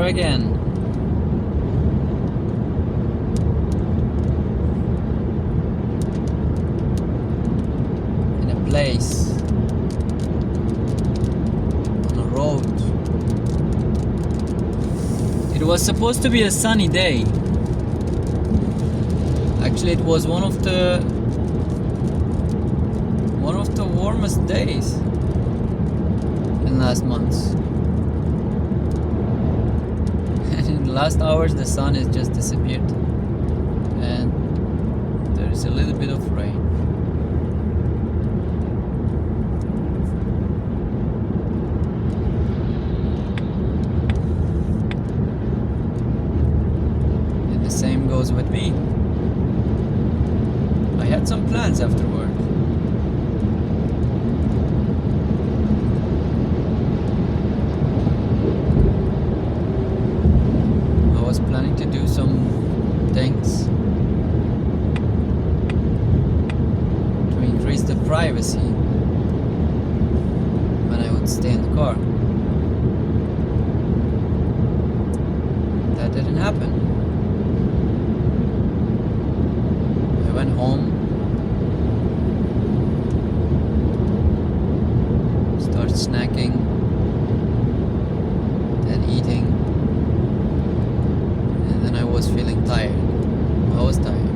again. In a place. On a road. It was supposed to be a sunny day. Actually, it was one of the warmest days in last months. And in the last hours, the sun has just disappeared, and there is a little bit of rain. And the same goes with me. I had some plans after work. I was planning to do some things to increase the privacy when I would stay in the car. That didn't happen. I went home, started snacking and eating, and then I was feeling tired. I was tired.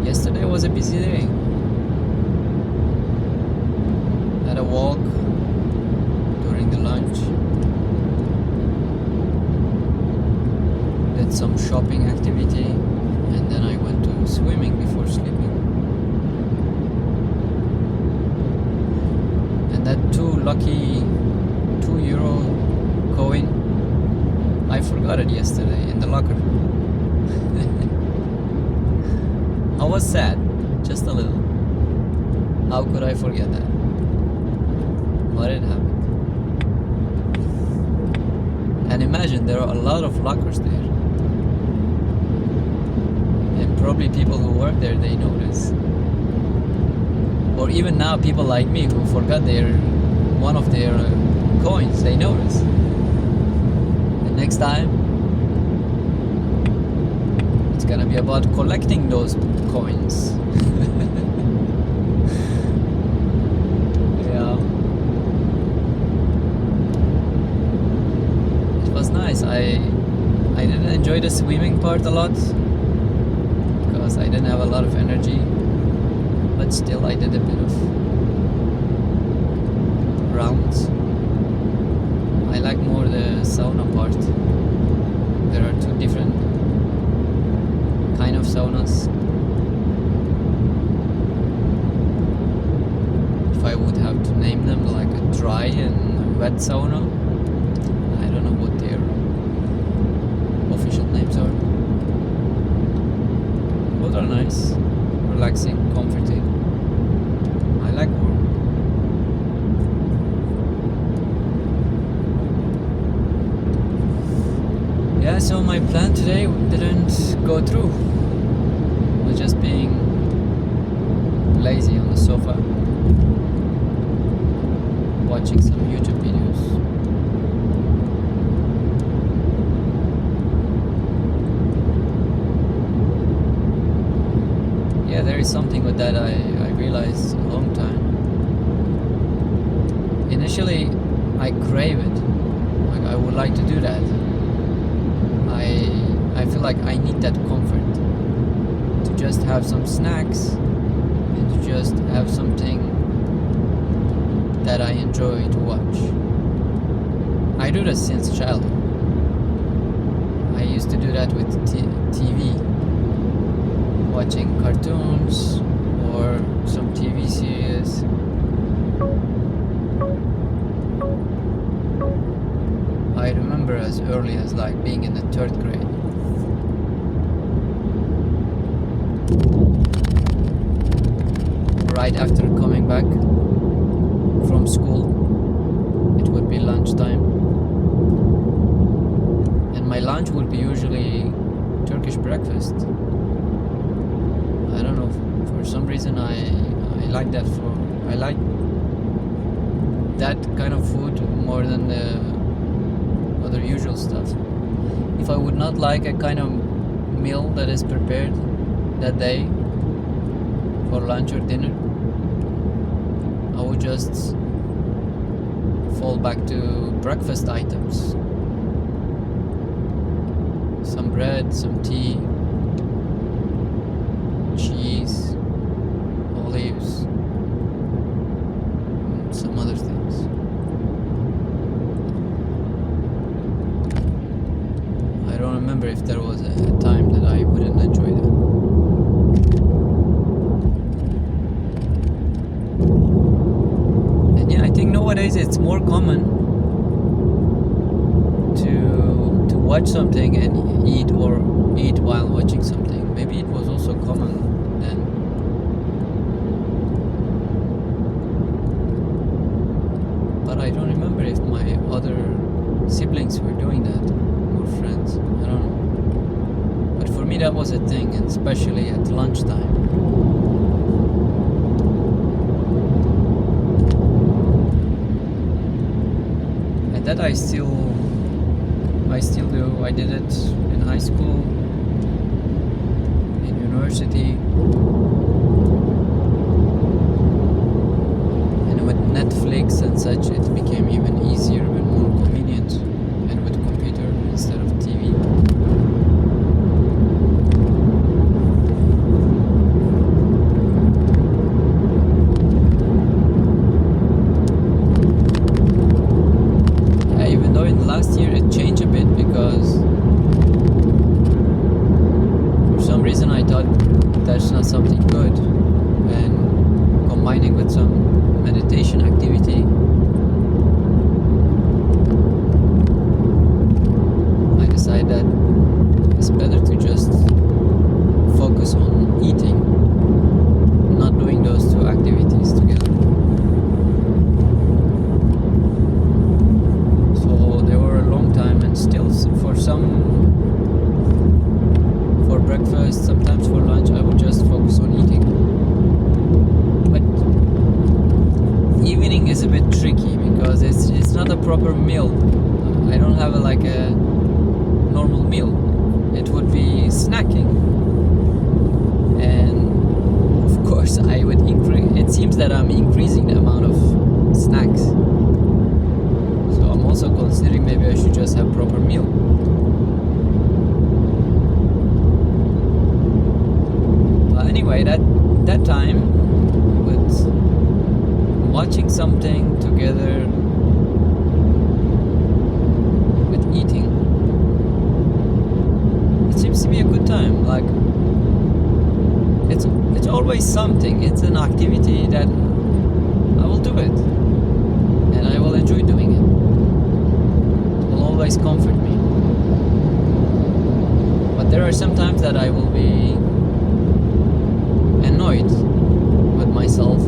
Yesterday was a busy day. Had a walk during the lunch, did some shopping activity, and then I went to swimming before sleeping. And that lucky €2 coin, I forgot it yesterday in the locker. I was sad, just a little. How could I forget that? But it happened. And imagine, there are a lot of lockers there. And probably people who work there, they notice. Or even now, people like me who forgot one of their coins, they notice. And next time, it's gonna be about collecting those coins. Yeah. It was nice. I didn't enjoy the swimming part a lot because I didn't have a lot of energy, but still I did a bit of rounds. I like more the sauna part. There are two different kind of saunas. If I would have to name them, like a dry and wet sauna, I don't know what their official names are. Both are nice, relaxing, comforting. I like warm. Yeah, so my plan today didn't go through. I was just being lazy on the sofa, watching some YouTube videos. Yeah, there is something with that I realized a long time. Initially, I crave it. Like, I would like to do that. I feel like I need that comfort to just have some snacks and to just have something that I enjoy to watch. I do that since childhood. I used to do that with TV, watching cartoons or some TV series. I remember as early as like being in the 3rd grade. Right after coming back from school, it would be lunchtime. And my lunch would be usually Turkish breakfast. I don't know, for some reason I like that I like that kind of food more than the other usual stuff. If I would not like a kind of meal that is prepared that day for lunch or dinner, I would just fall back to breakfast items. Some bread, some tea, cheese, olives, and some other things. I don't remember if there was a time that I wouldn't enjoy that. And yeah, I think nowadays it's more common to watch something and eat while watching something. Maybe it was also common then. But I don't remember if my other siblings were doing that, or friends. I don't know. But for me that was a thing, and especially at lunchtime. And that I still do. I did it in high school, in university, and with Netflix and such, it became even easier and more convenient, and with computer instead of TV. Even though in last year it changed a bit, because for some reason I thought that's not something good, and combining with some meditation activity, I decided that it's better to just focus on eating, not doing those two activities together. And still, for breakfast, sometimes for lunch, I would just focus on eating. But evening is a bit tricky because it's not a proper meal. I don't have like a normal meal. It would be snacking, and of course I would increase. It seems that I'm increasing the amount of snacks. I'm also considering maybe I should just have proper meal. But anyway, that time with watching something together, with eating, it seems to be a good time. Like it's always something. It's an activity that I will do it, and I will enjoy doing it. Always comfort me. But there are some times that I will be annoyed with myself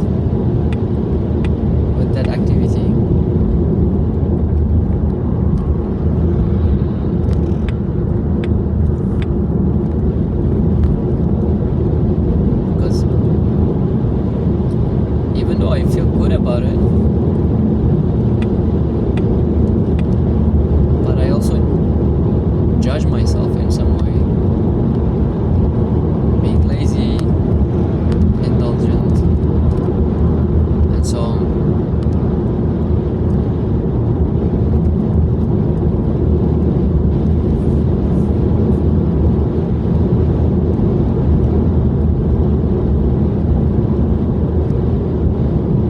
with that activity. Because even though I feel good about it, judge myself in some way, being lazy, indulgent, and so on.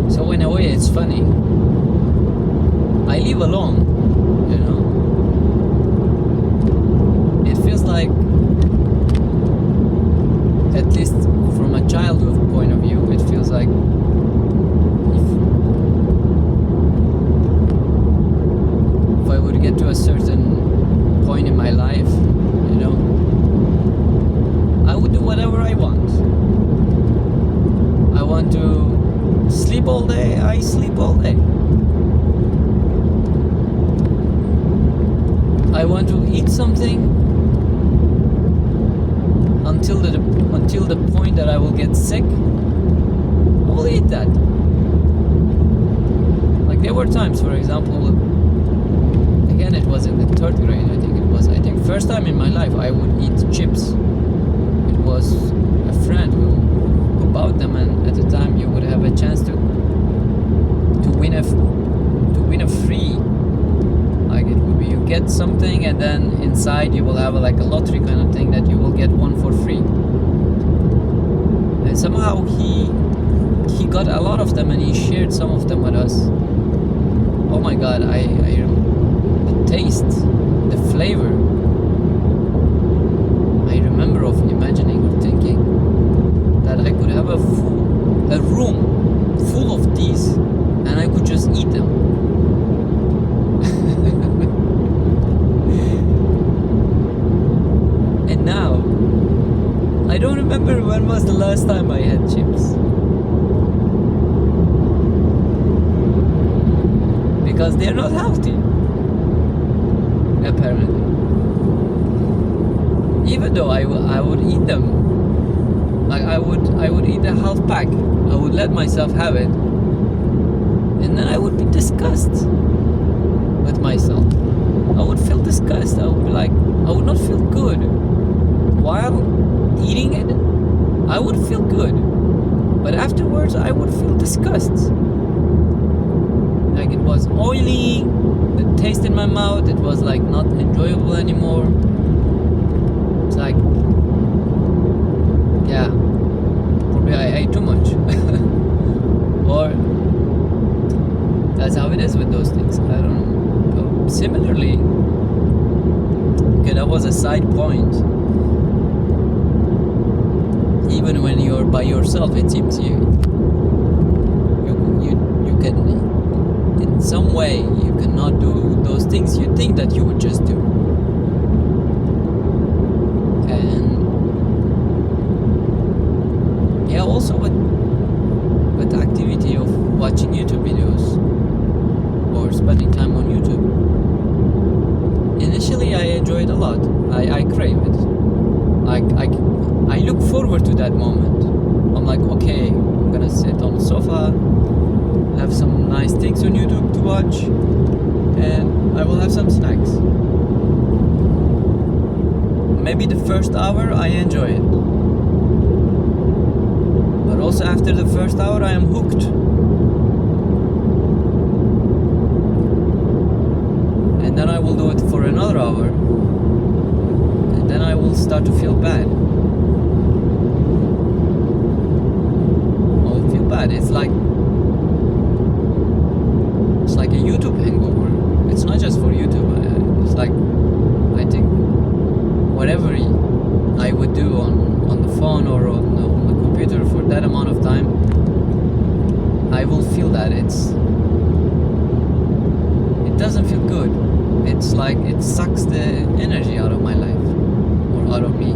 So in a way it's funny. I live alone, you know. Like, at least from a childhood point of view, it feels like if I would get to a certain point in my life, you know, I would do whatever I want. I want to sleep all day, I sleep all day. I want to eat something until the point that I will get sick. I will eat that. Like there were times, for example, like again, it was in the third grade, I think it was. I think first time in my life I would eat chips. It was a friend who bought them, and at the time you would have a chance to win a free. Like it would be, you get something and then inside you will have like a lottery kind of thing that you will get one for free. And somehow he got a lot of them and he shared some of them with us. Oh my god, the taste, the flavor. I remember of imagining or thinking that I could have a room full of these and I could just eat them. And now, I don't remember when was the last time I had chips. Because they're not healthy, apparently. Even though I would eat them, like I would eat a half pack. I would let myself have it, and then I would be disgusted with myself. I would feel disgust. I would be like, I would not feel good while eating it. I would feel good, but afterwards I would feel disgust. Like it was oily, the taste in my mouth, it was like not enjoyable anymore. It's like, yeah, probably I ate too much. Or that's how it is with those things. I don't know. But similarly, okay, that was a side point. Even when you're by yourself, it seems you can, in some way, you cannot do those things you think that you would just do. And yeah, also with the activity of watching YouTube videos or spending time on YouTube. Initially, I enjoy it a lot. I crave it. I look forward to that moment. I'm like, okay, I'm gonna sit on the sofa, have some nice things on YouTube to watch, and I will have some snacks. Maybe the first hour I enjoy it, but also after the first hour I am hooked, and then I will do it for another hour, and then I will start to feel bad. It's like a YouTube hangover. It's not just for YouTube. It's like, I think whatever I would do on the phone or on the computer for that amount of time, I will feel that it doesn't feel good. It's like it sucks the energy out of my life or out of me.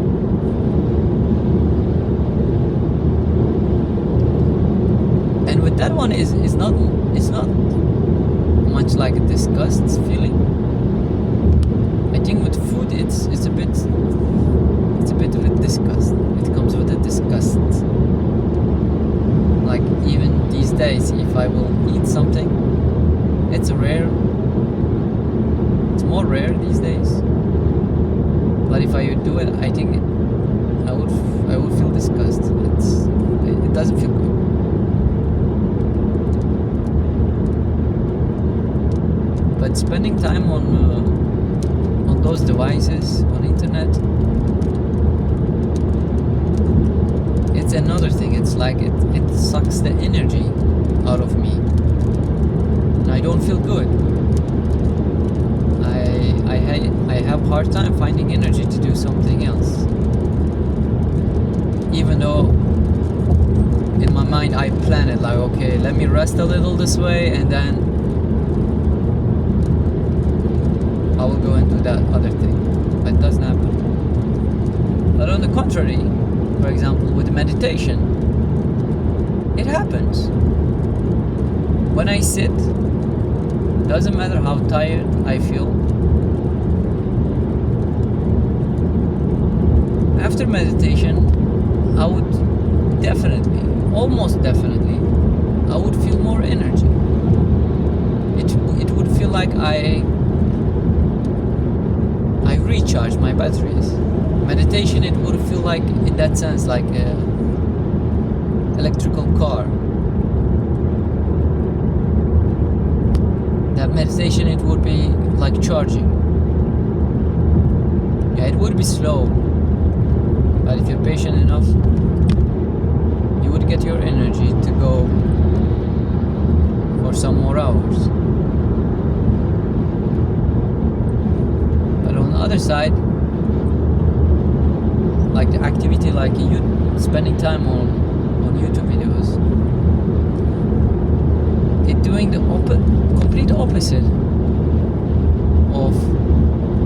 And with that one it's not much like a disgust feeling. I think with food it's a bit of a disgust. It comes with a disgust. Like even these days, if I will eat something, it's more rare these days. But if I would do it, I think I would feel disgust. It doesn't feel good. But spending time on those devices, on internet, it's another thing. It's like it sucks the energy out of me, and I don't feel good. I have hard time finding energy to do something else, even though in my mind I plan it like, okay, let me rest a little this way, and then I will go and do that other thing. But it doesn't happen. But on the contrary, for example, with meditation, it happens. When I sit, doesn't matter how tired I feel, after meditation, I would almost definitely, I would feel more energy. It would feel like I recharge my batteries. Meditation, it would feel like, in that sense, like a electrical car. That meditation, it would be like charging. Yeah, it would be slow, but if you're patient enough, you would get your energy to go for some more hours. But on the other side, like the activity, like you spending time on YouTube videos, it's doing the complete opposite of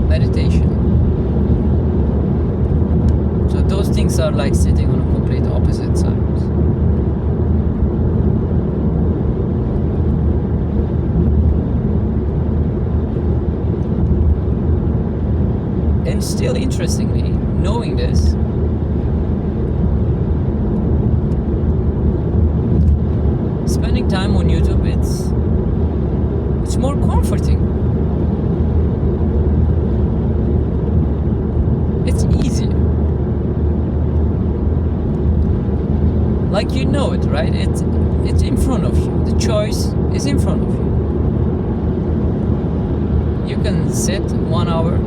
meditation. So those things are like sitting on a complete opposite sides. And still, interestingly, knowing this, spending time on YouTube, it's more comforting. It's easier. Like, you know it, right? It's in front of you. The choice is in front of you. You can sit 1 hour,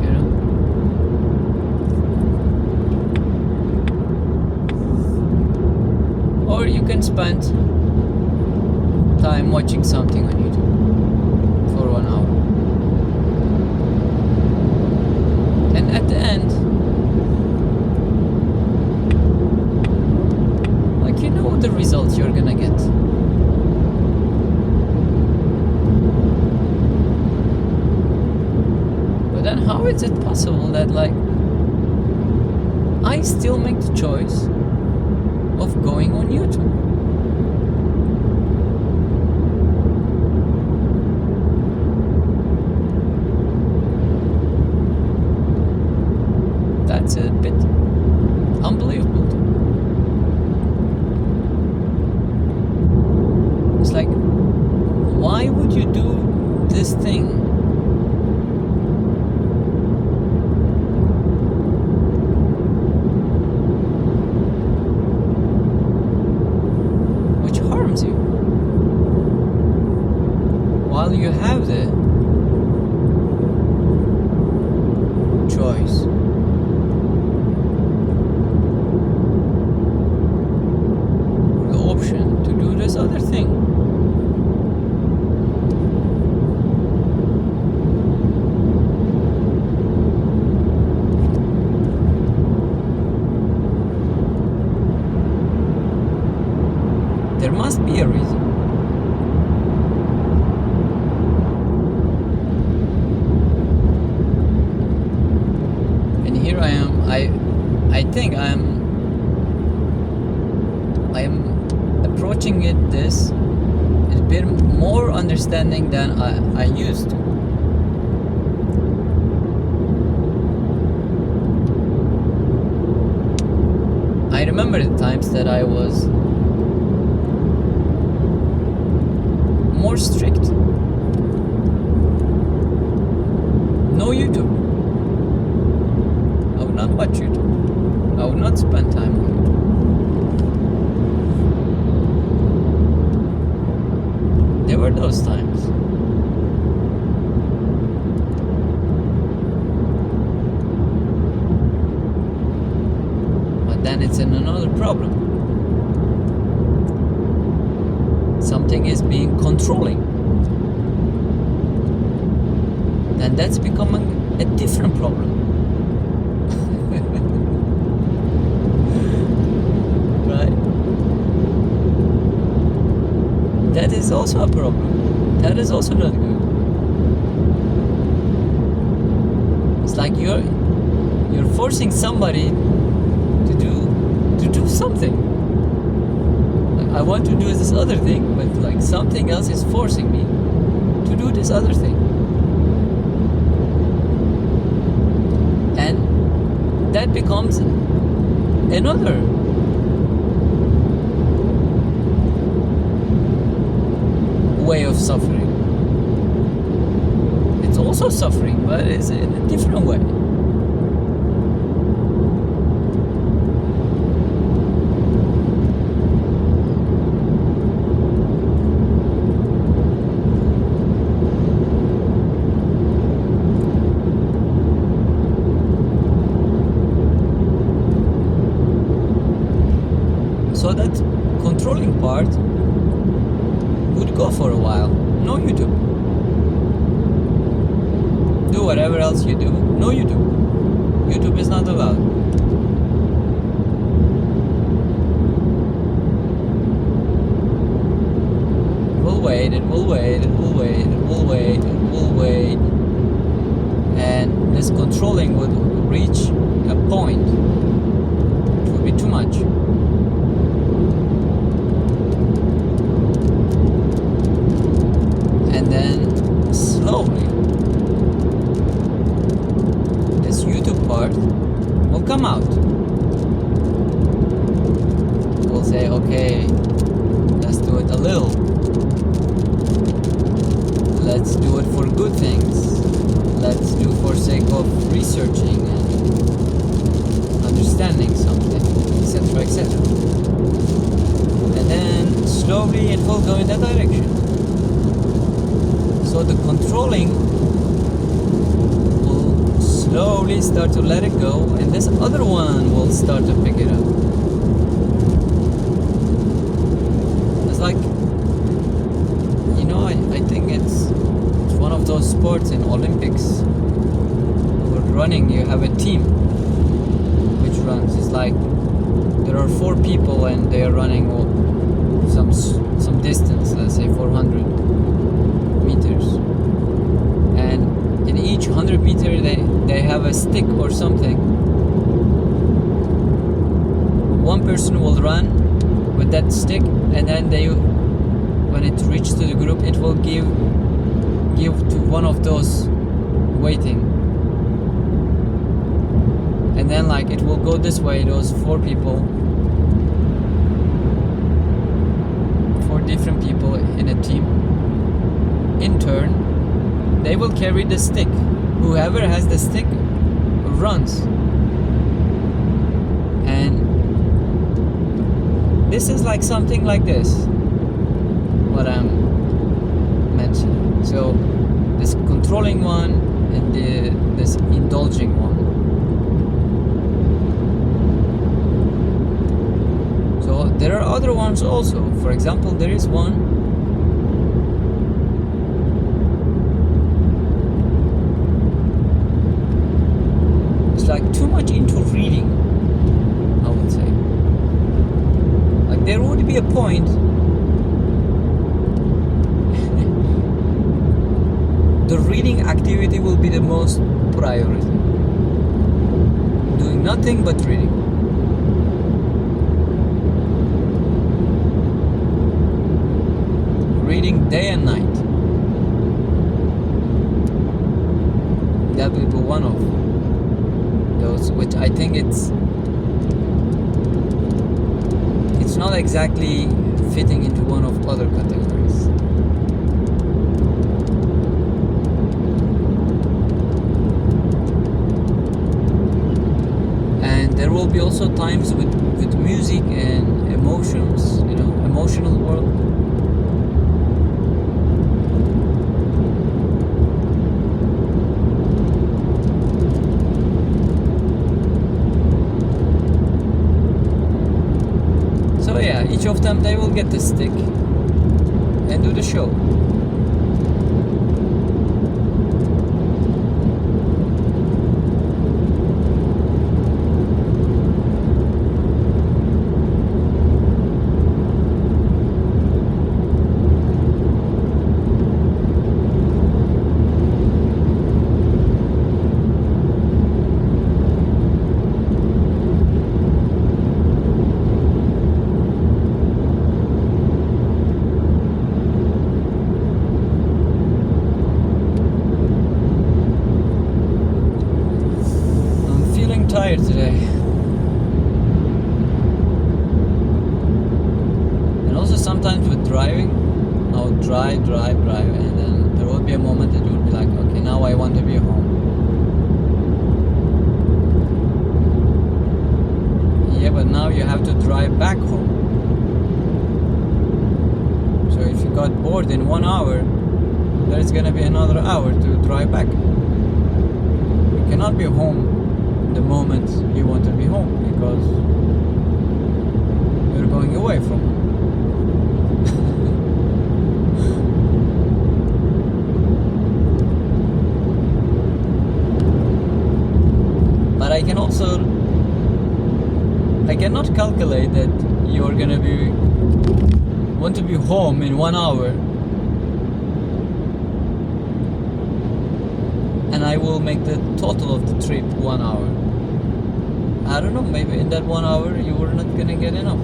you know, or you can spend time watching something on YouTube for 1 hour. And at the end, like, you know the results you're gonna get. But then how is it possible that, like, I still make the choice of going on YouTube? That's a bit unbelievable. It's like, why would you do this thing which harms you while you have the choice? To do this other thing. There must be a reason. And here I am. I think I am approaching this a bit more understanding than I used to. I remember the times that I was more strict. No YouTube. I would not watch YouTube. I would not spend time on YouTube. There were those times. But then it's another problem. Something is being controlling. Then that's becoming a different problem. Right? That is also a problem. That is also not good. It's like you're forcing somebody to do something. Like, I want to do this other thing, but like something else is forcing me to do this other thing. And that becomes another way of suffering. It's also also suffering, but it's in a different way. So that controlling part would go for a while. No YouTube. Do whatever else you do. No YouTube. YouTube is not allowed. We'll wait, it will wait, it will wait, it will wait, it will wait. And this controlling would reach a point. It would be too much. And then slowly this YouTube part will come out. We'll say, okay, let's do it a little. Let's do it for good things. Let's do for sake of researching and understanding something, etc., etc. And then slowly it will go in that direction. So the controlling will slowly start to let it go, and this other one will start to pick it up. It's like, you know, I think it's one of those sports in Olympics. For running, you have a team which runs. It's like there are 4 people and they are running some distance, let's say 400 meters, and in each 100 meter they have a stick or something. One person will run with that stick, and then when it reaches to the group, it will give to one of those waiting, and then like it will go this way. Those 4 different people in a team, in turn, they will carry the stick. Whoever has the stick runs. And this is like something like this, what I'm mentioning. So this controlling one and this indulging one. So there are other ones also. For example, there is one like too much into reading, I would say. Like there would be a point the reading activity will be the most priority. Doing nothing but reading. Reading day and night. That will be one of those, which I think it's not exactly fitting into one of other categories. And there will be also times with music and emotions, you know, emotional world. Each of them, they will get the stick and do the show. Tired today, and also sometimes with driving I would drive, and then there would be a moment it would be like, okay, now I want to be home. Yeah, but now you have to drive back home. So if you got bored in 1 hour, there's gonna be another hour to drive back. You cannot be home the moment you want to be home, because you're going away from home. But I cannot calculate that you're gonna want to be home in 1 hour, and I will make the total of the trip 1 hour. I don't know, maybe in that 1 hour you were not gonna get enough.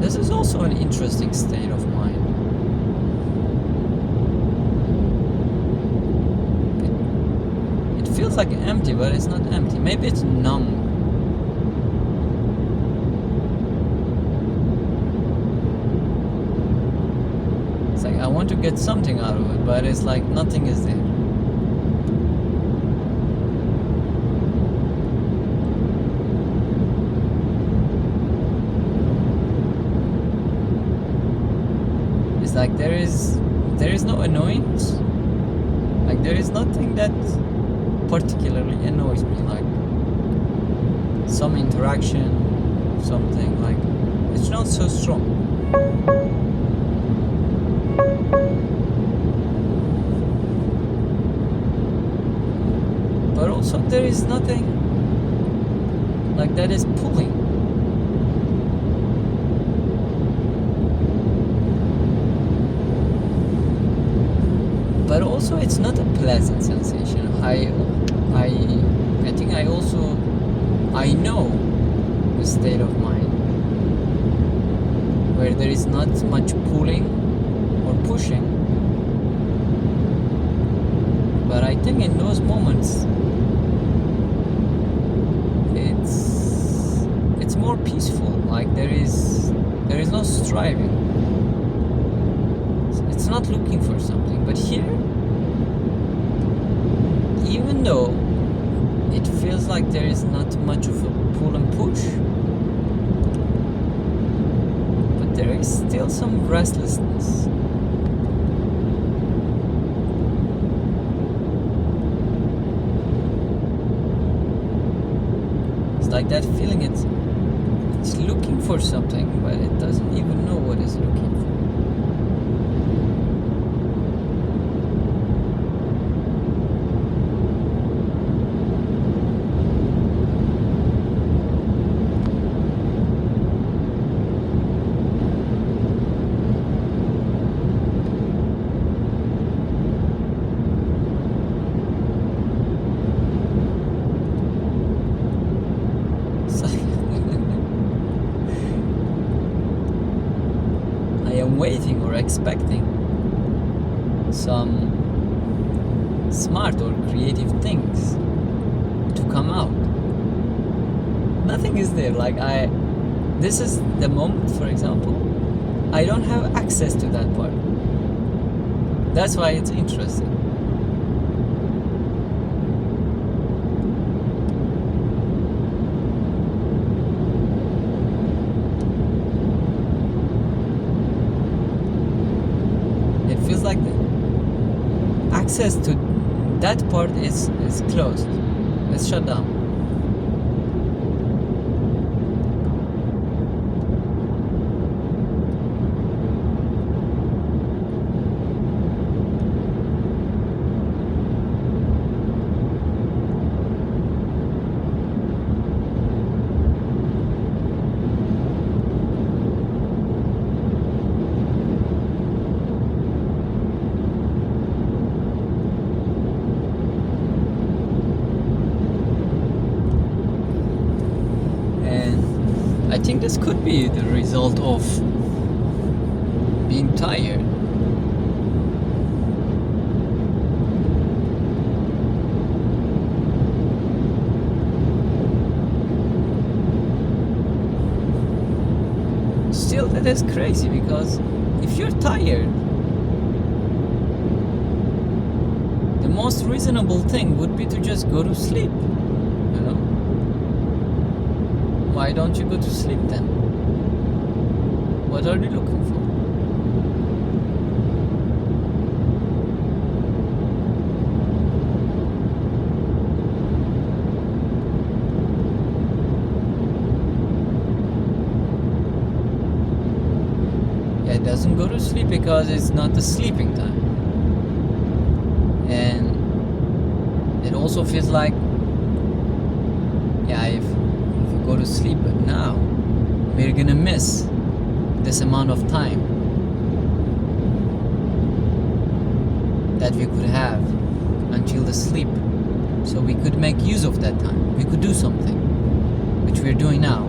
This is also an interesting state of mind. It feels like empty, but it's not empty. Maybe it's numb. It's like I want to get something out of it, but it's like nothing is there. Like there is no annoyance. Like there is nothing that particularly annoys me, like some interaction, something, like it's not so strong. But also there is nothing like that is pulling. But also it's not a pleasant sensation. I think I know the state of mind where there is not much pulling or pushing. But I think in those moments it's more peaceful. Like there is no striving. It's not looking for something. But here, even though it feels like there is not much of a pull and push, but there is still some restlessness. It's like that feeling it's looking for something, but it doesn't even know what it's looking for. Waiting or expecting some smart or creative things to come out. Nothing is there. Like this is the moment, for example, I don't have access to that part. That's why it's interesting. Like the access to that part is closed. It's shut down. I think this could be the result of being tired. Still, that is crazy, because if you're tired, the most reasonable thing would be to just go to sleep, you know? Why don't you go to sleep then? What are you looking for? Yeah, it doesn't go to sleep because it's not the sleeping time. And it also feels like, yeah, if you go to sleep now, we're gonna miss this amount of time that we could have until the sleep. So we could make use of that time. We could do something, which we're doing now.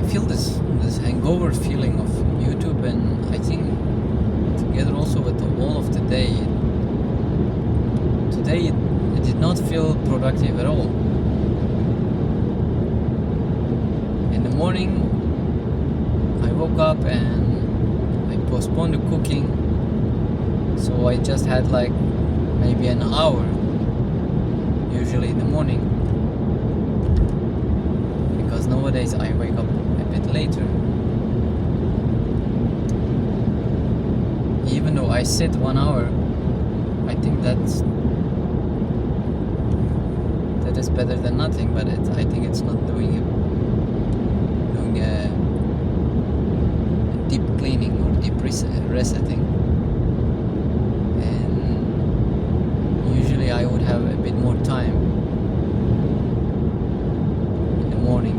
Feel this hangover feeling of YouTube, and I think together also with all of the day. Today it did not feel productive at all. In the morning, I woke up and I postponed the cooking, so I just had like maybe an hour usually in the morning, because nowadays I wake up bit later. Even though I sit 1 hour, I think that is better than nothing, but I think it's not doing a deep cleaning or deep resetting. And usually I would have a bit more time in the morning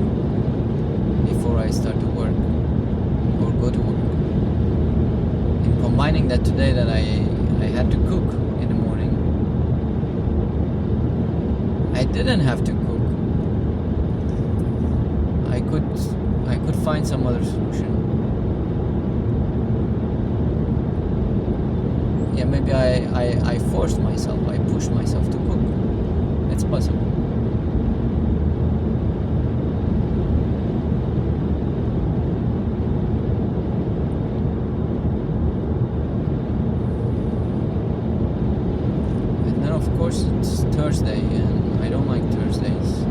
before I start to work or go to work. And combining that today, that I had to cook in the morning, I didn't have to cook. I could find some other solution. Yeah, maybe I forced myself, I pushed myself to cook. It's possible. Of course, it's Thursday, and I don't like Thursdays.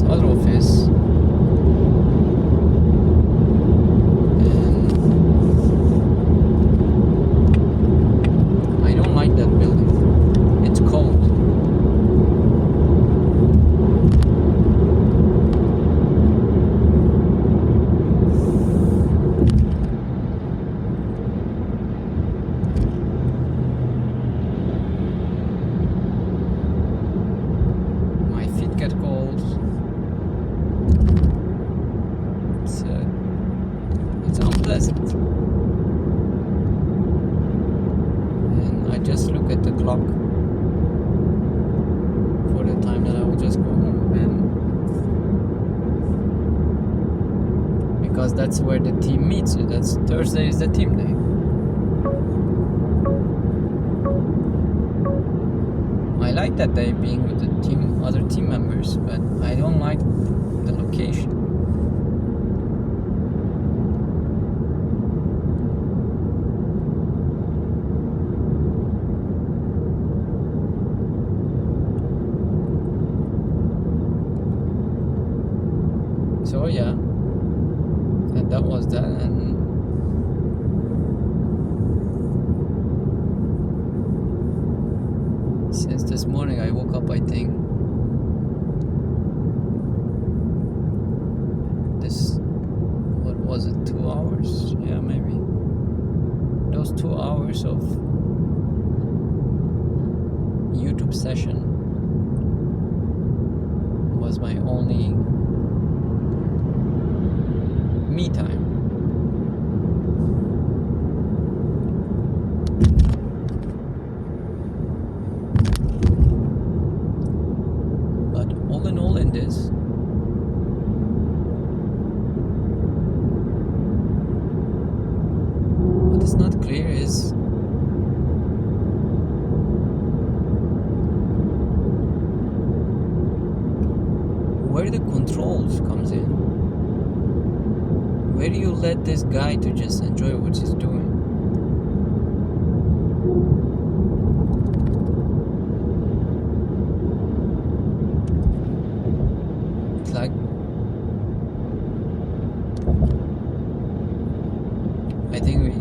Other office, and I don't like that building. It's cold. My feet get cold. because that's where the team meets. That's Thursday is the team day. I like that day being with the team, other team members, but I don't like the location. So yeah, and that was that. And since this morning I woke up, I think this, what was it, 2 hours? Yeah, maybe. Those 2 hours of YouTube session was my only me time. But all in all, in this, what is not clear is where the controls comes in. Where do you let this guy to just enjoy what he's doing? It's like I think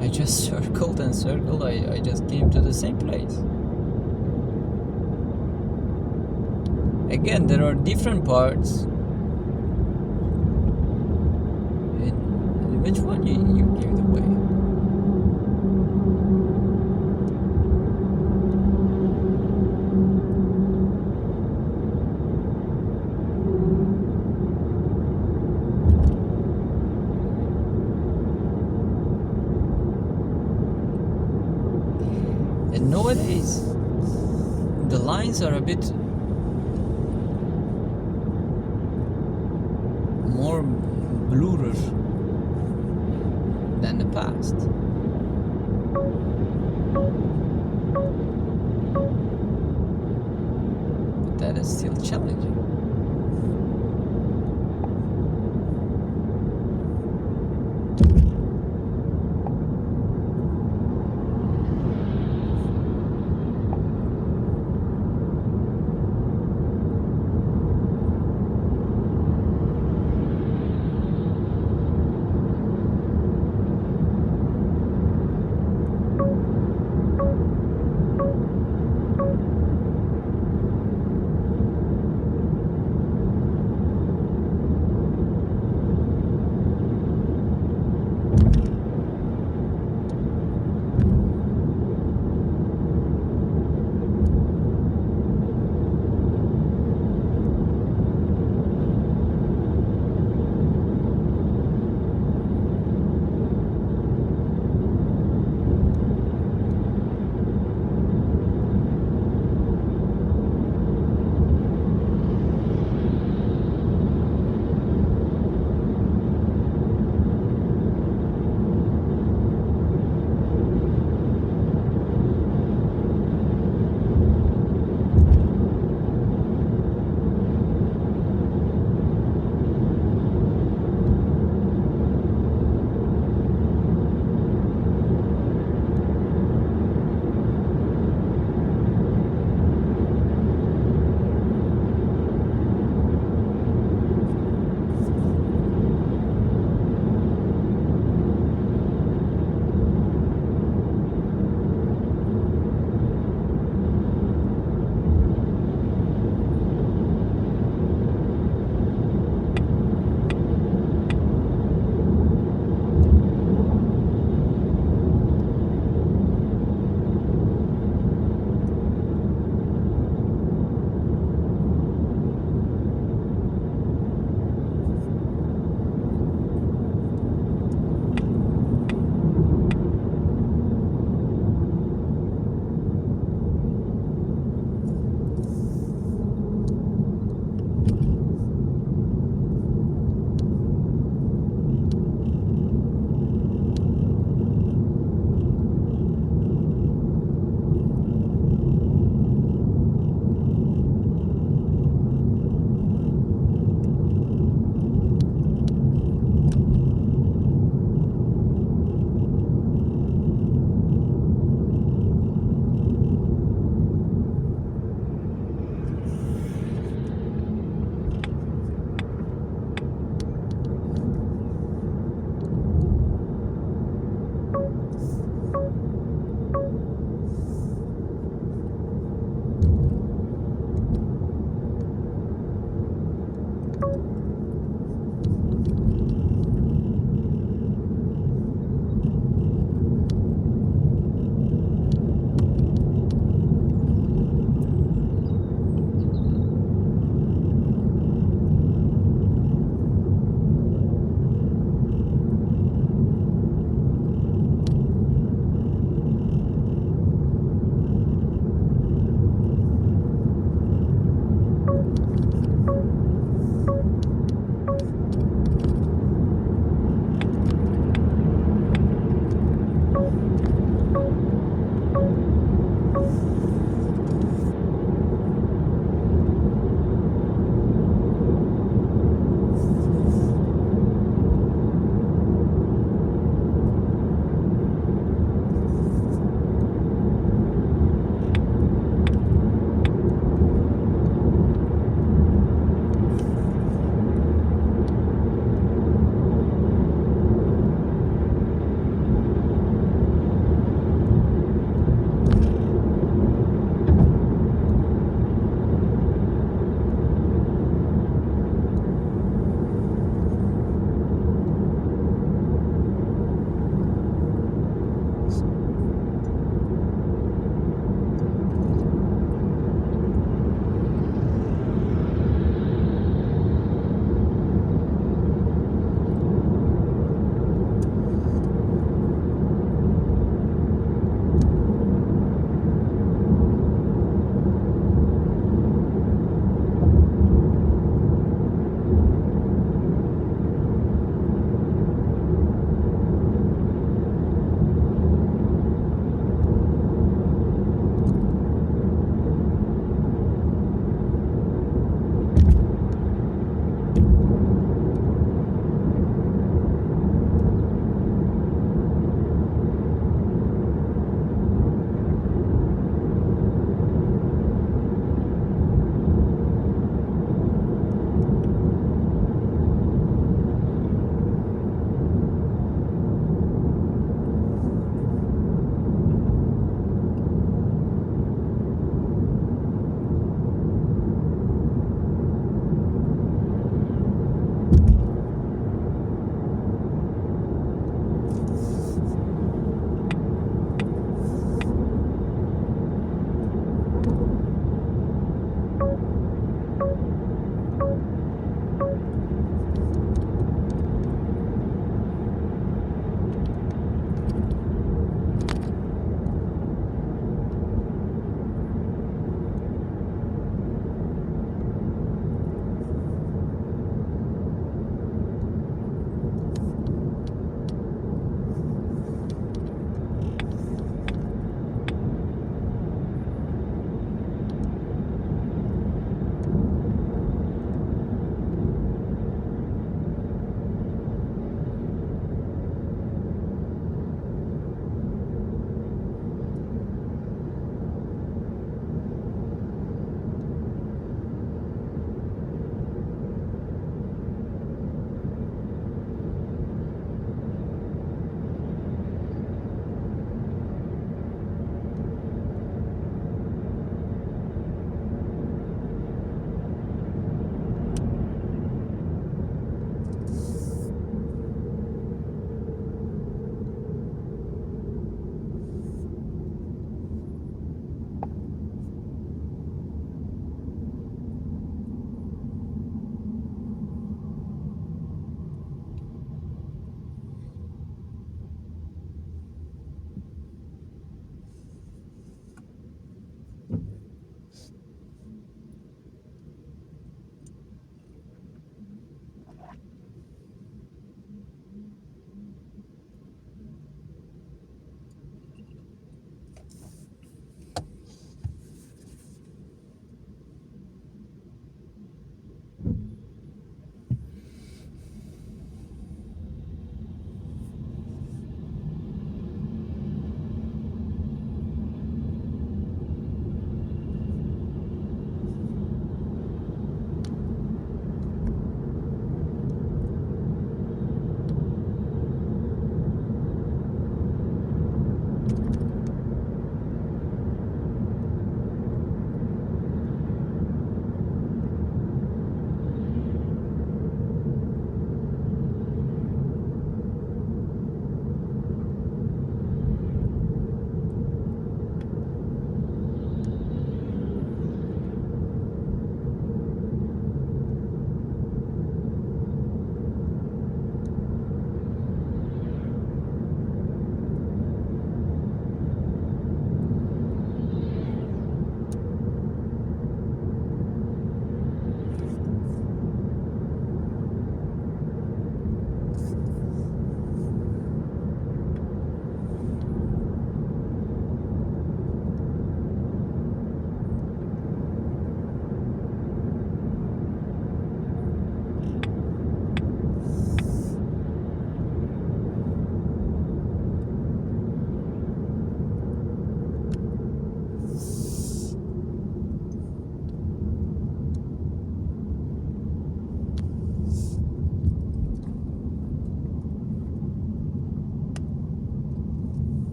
I just circled and circled. I just came to the same place. Again, there are different parts. Which one you gave away? And nowadays, the lines are a bit more blurred than the past. But that is still challenging.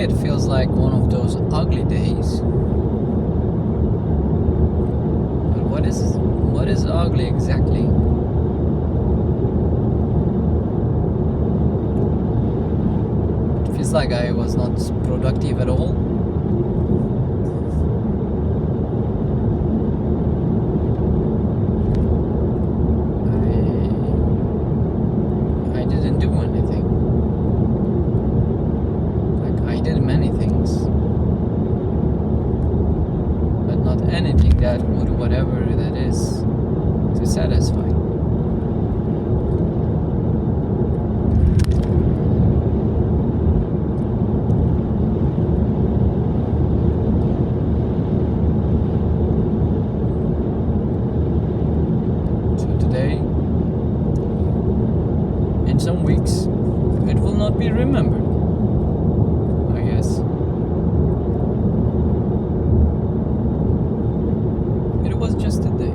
it feels like one of those ugly days. But what is ugly exactly? It feels like I was not productive at all. I didn't do anything. Like, I did many things, but not anything that would, whatever that is, to satisfy. So today, in some weeks, it will not be remembered, I guess. It was just a day.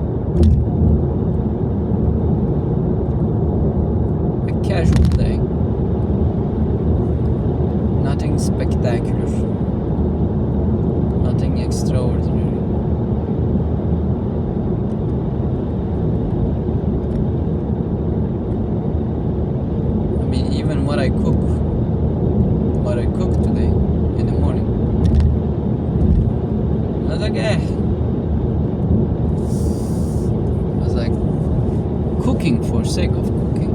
A casual day. Nothing spectacular. Nothing extraordinary. I mean, even what I cooked today in the morning, I was like, I was like cooking for sake of cooking.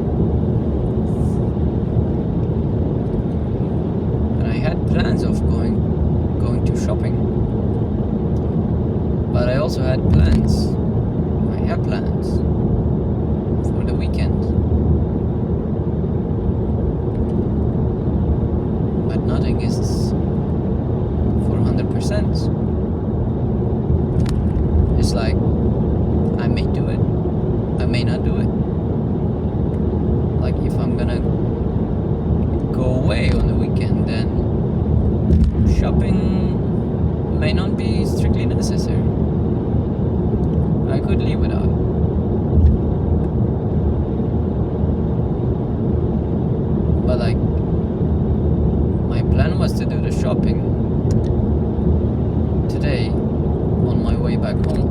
And I had plans of going to shopping. But I also had plans. I have plans for the weekend. But nothing is for 100%. It's like, I may do it, I may not do it. Like, if I'm gonna go away on the weekend, then shopping may not be strictly necessary. I could live without it. But like, my plan was to do the shopping today on my way back home,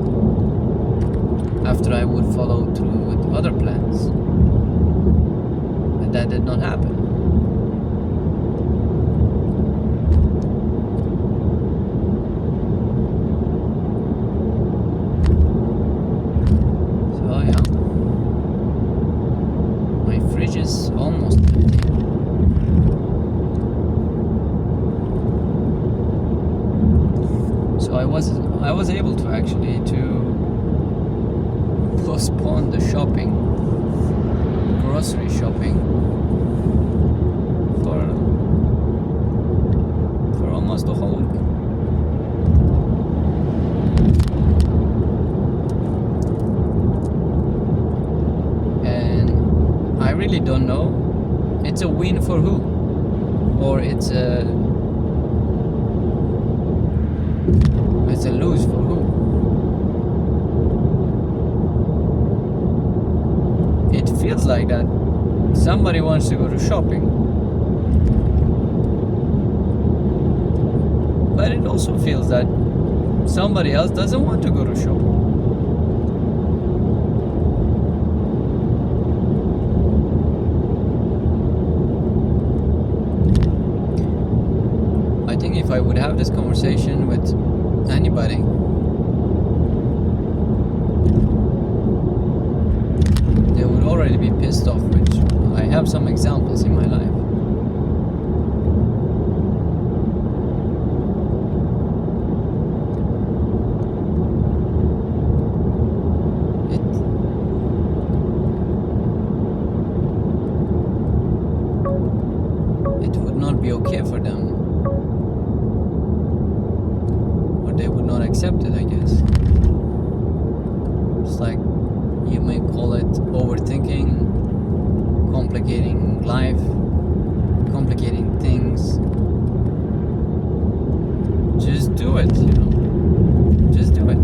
after I would follow through with other plans. But that did not happen. So yeah, my fridge is almost empty. So I was able to actually postpone the shopping, grocery shopping, for almost the whole week. And I really don't know. It's a win for who, or it's a lose for who. It feels like that somebody wants to go to shopping, but it also feels that somebody else doesn't want to go to shopping. I think if I would have this conversation with anybody, they would already be pissed off, which I have some examples in my life. It would not be okay for them, they would not accept it, I guess. It's like, you may call it overthinking, complicating life, complicating things. Just do it, Just do it.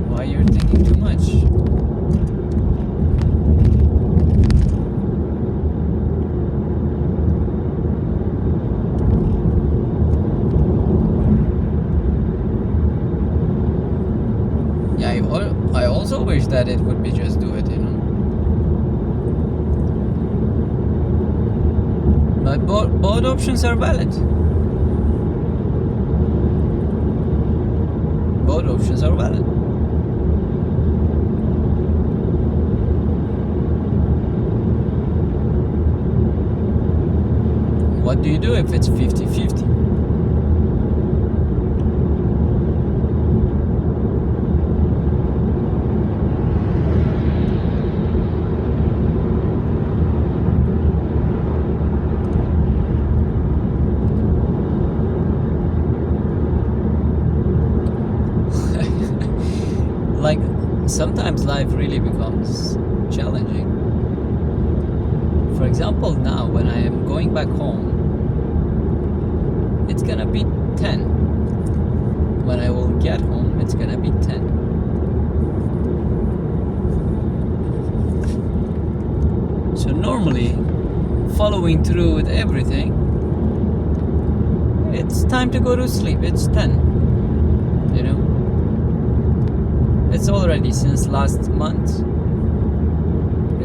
Why you're thinking too much? we just do it, But both options are valid. Both options are valid. What do you do if it's 50-50? Like, sometimes life really becomes challenging. For example, now when I am going back home, it's gonna be 10. When I will get home, it's gonna be 10. So normally, following through with everything, it's time to go to sleep. It's 10. It's already since last month.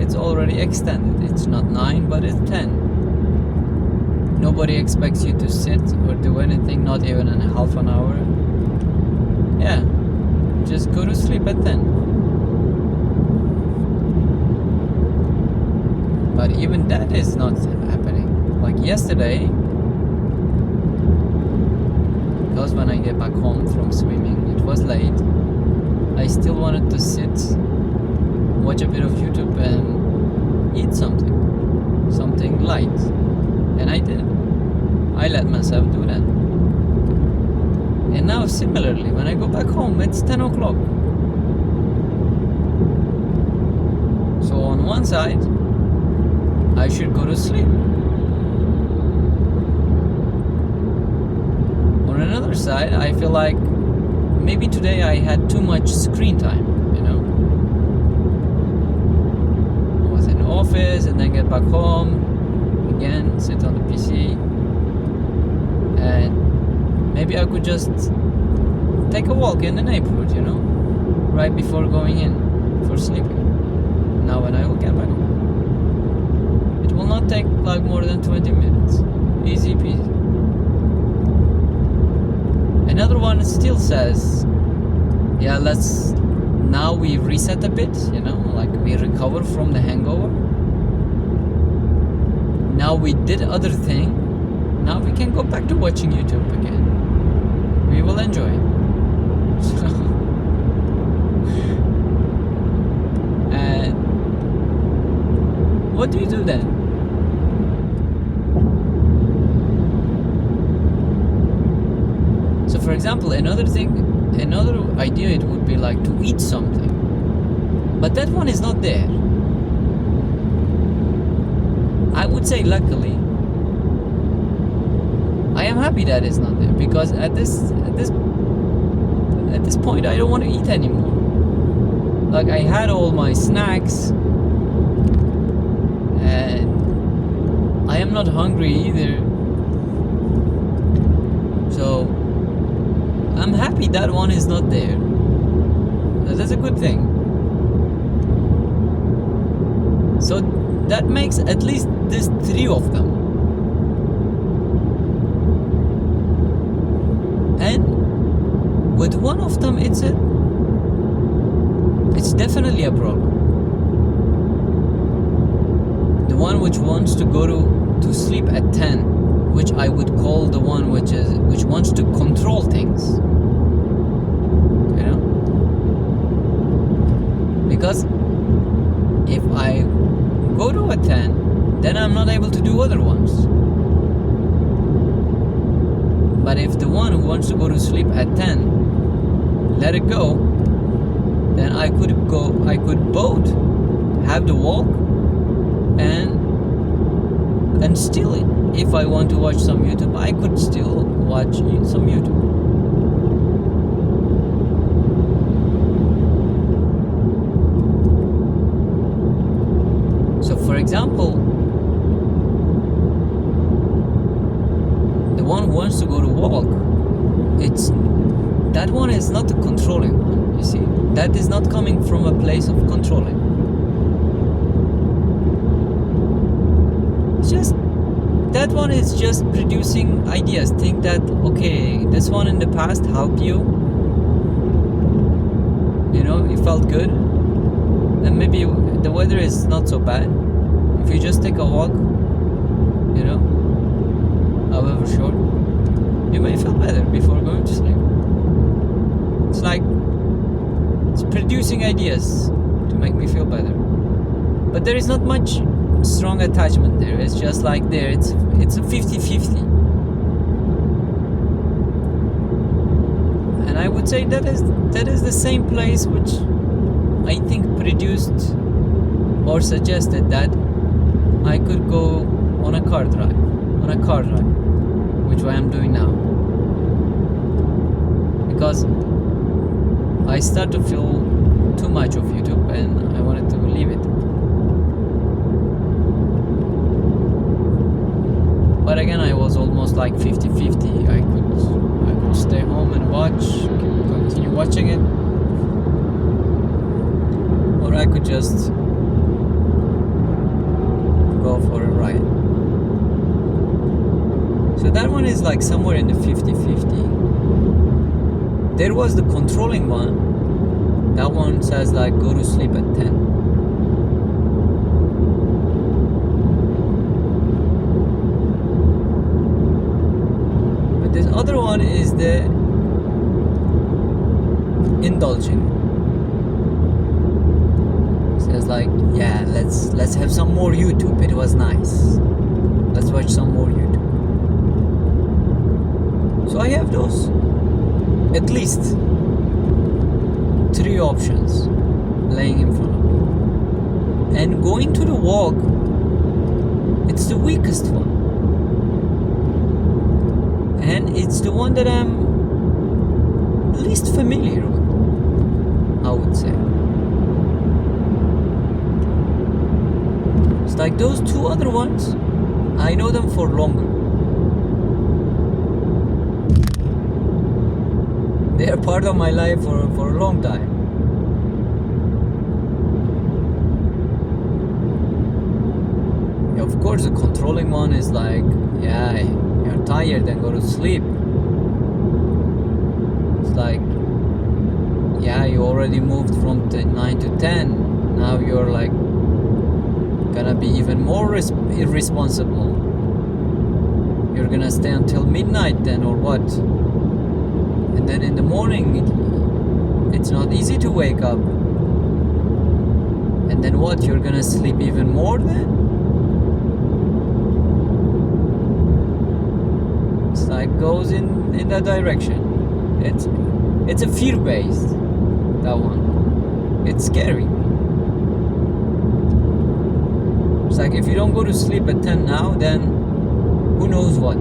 It's already extended. It's not 9, but it's 10. Nobody expects you to sit or do anything, not even in half an hour. Yeah, just go to sleep at 10. But even that is not happening. Like yesterday, because when I get back home from swimming, it was late. I still wanted to sit, watch a bit of YouTube and eat something light. And I did. I let myself do that. And now similarly, when I go back home, it's 10 o'clock. So on one side, I should go to sleep. On another side, I feel like maybe today I had too much screen time, I was in the office and then get back home, again, sit on the PC, and maybe I could just take a walk in the neighborhood, right before going in for sleeping. Now when I will get back home, it will not take like more than 20 minutes. Easy peasy. Another one still says, yeah, now we reset a bit, like we recover from the hangover. Now we did other thing. Now we can go back to watching YouTube again. We will enjoy it. And what do you do then? So for example, another idea, it would be like to eat something. But that one is not there. I would say luckily, I am happy that it's not there, because at this point I don't want to eat anymore. Like, I had all my snacks and I am not hungry either. So I'm happy that one is not there. That's a good thing. So that makes at least these 3 of them. And with one of them, it's definitely a problem. The one which wants to go to sleep at 10, which I would call the one which wants to control things. Because if I go to a 10, then I'm not able to do other ones. But if the one who wants to go to sleep at 10, let it go, then I could both have the walk and still, if I want to watch some YouTube, I could still watch some YouTube. So for example, the one who wants to go to walk, that one is not the controlling one. You see, that is not coming from a place of controlling. It's just, that one is just producing ideas. Think that, okay, this one in the past helped you. You know, you felt good. And maybe the weather is not so bad. If you just take a walk, you know, however short, you may feel better before going to sleep. It's like, it's producing ideas to make me feel better. But there is not much strong attachment there. It's just like there, it's a 50-50. And I would say that is the same place which I think produced or suggested that I could go on a car drive, which I am doing now. Because I start to feel too much of YouTube and I wanted to leave it. But again, I was almost like 50-50. I could stay home and continue watching it, or I could just go for a ride. So that one is like somewhere in the 50-50. There was the controlling one. That one says like go to sleep at 10. But this other one is the indulging. It says like, yeah, let's have some more YouTube. It was nice. Let's watch some more YouTube. So I have those. At least 3 options laying in front of me. And going to the walk, it's the weakest one. And it's the one that I'm least familiar with, I would say. It's like those 2 other ones, I know them for longer. They are part of my life for a long time. Of course, the controlling one is like, yeah, you're tired, then go to sleep. It's like, yeah, you already moved from 9 to 10. Now you're like gonna be even more irresponsible. You're gonna stay until midnight then, or what? And then in the morning, it's not easy to wake up. And then what? You're gonna sleep even more then? It's like goes in that direction. It's a fear-based, that one. It's scary. It's like if you don't go to sleep at 10 now, then who knows what?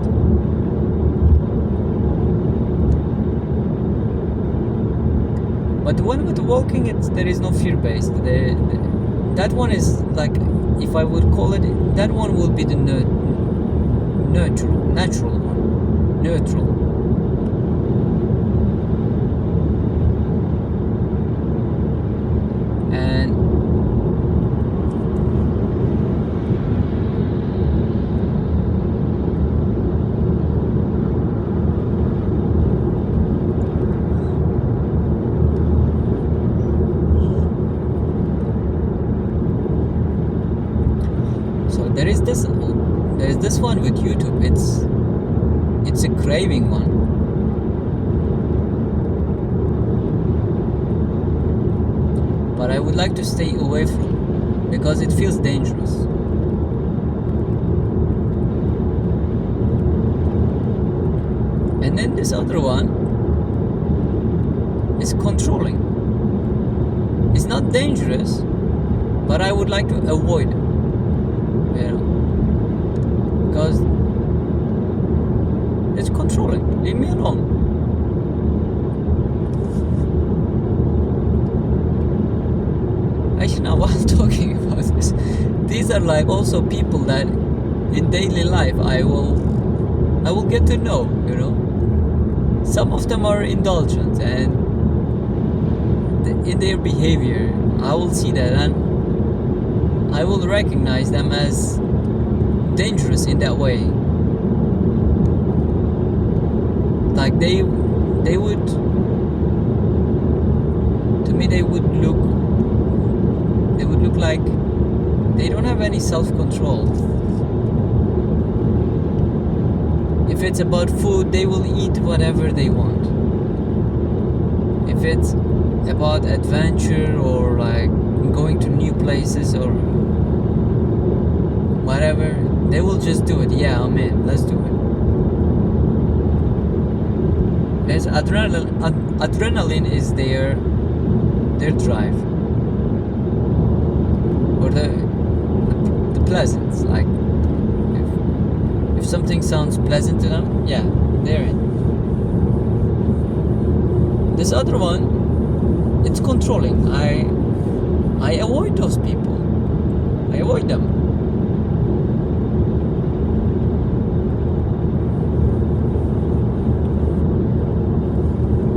But the one with the walking, there is no fear-based. That one is like, if I would call it, that one will be the natural one. Neutral. And there is this one with YouTube. It's a craving one. But I would like to stay away from it because it feels dangerous. And then this other one is controlling. It's not dangerous, but I would like to avoid it. You know, because it's controlling. Leave me alone. Actually, now while talking about this, these are like also people that in daily life I will get to know. You know, some of them are indulgent and in their behavior, I will see that, and I will recognize them as dangerous in that way. Like they would, to me, they would look like they don't have any self-control. If it's about food, they will eat whatever they want. If it's about adventure or like going to new places or whatever, they will just do it. Yeah, I'm in. Let's do it. There's adrenaline is their drive, or the pleasance. Like if something sounds pleasant to them, yeah, they're in. This other one, it's controlling. I avoid those people. I avoid them.